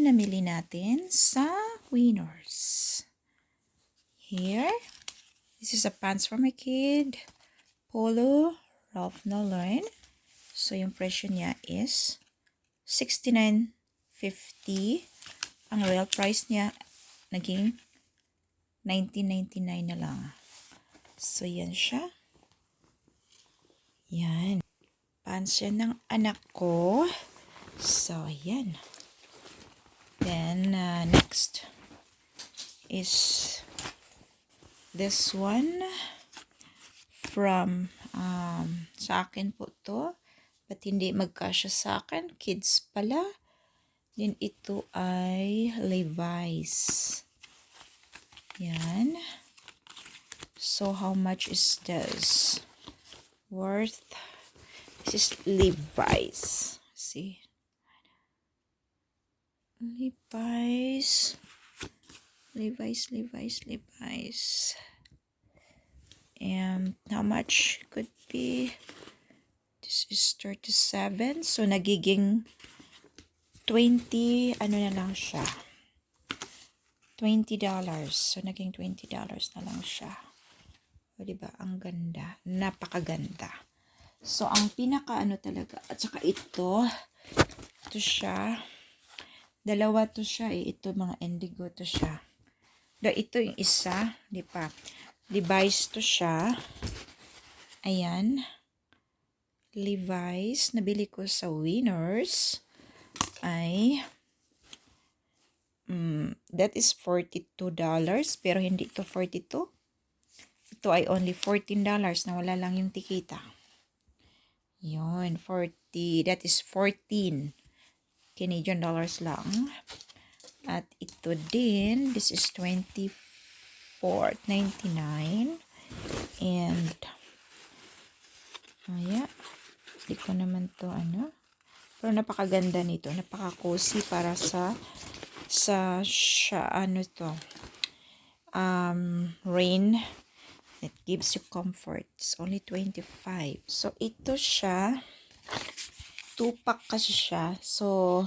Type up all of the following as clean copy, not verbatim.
namili natin sa Winners. Here, this is a pants for my kid. Polo Ralph Lauren. So, yung presyo niya is $69.50. Ang real price niya naging $19.99 na lang. So, yan siya. Yan. Pants yan ng anak ko. So, yan. Then, next is this one from, sa akin po to. But hindi magkasya sa akin. Kids pala. Then, ito ay Levi's. Yan. So, how much is this? Worth. This is Levi's. See? Levi's. And how much could be? This is 37. So, nagiging 20, ano na lang siya. $20. So, naging $20 na lang siya. O, diba? Ang ganda. Napakaganda. So, ang pinaka ano talaga. At saka ito siya. Dalawa to siya eh. Ito mga indigo to siya. Ito yung isa. Di pa. Levi's to siya. Ayan. Levi's. Nabili ko sa Winners. Ay that is $42. Pero hindi ito 42. Ito ay only $14 na wala lang yung tikita. Yun. 40. That is 14 Canadian dollars lang. At ito din, this is $24.99. And, yeah, hindi ko naman to, pero napakaganda nito. Napaka-cozy para sa rain. It gives you comfort. It's only 25. So, ito siya. 2-pack kasi siya. So,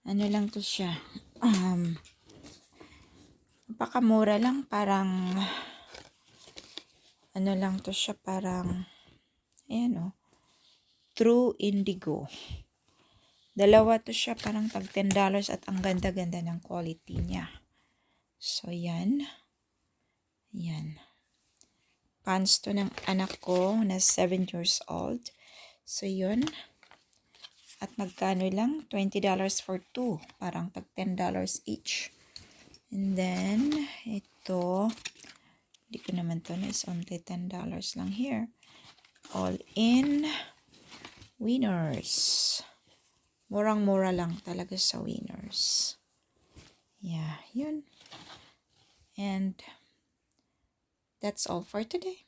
ano lang to siya. Napakamura lang. Parang, ano lang to siya. Parang, ayan o. True Indigo. Dalawa to siya. Parang tag $10 at ang ganda-ganda ng quality niya. So, yan. Yan. Pants to ng anak ko na 7 years old. So, yun. At magkano lang? $20 for 2. Parang tag $10 each. And then, ito. Hindi ko naman to na. It's only $10 lang here. All in Winners. Murang-mura lang talaga sa Winners. Yeah, yun. And that's all for today.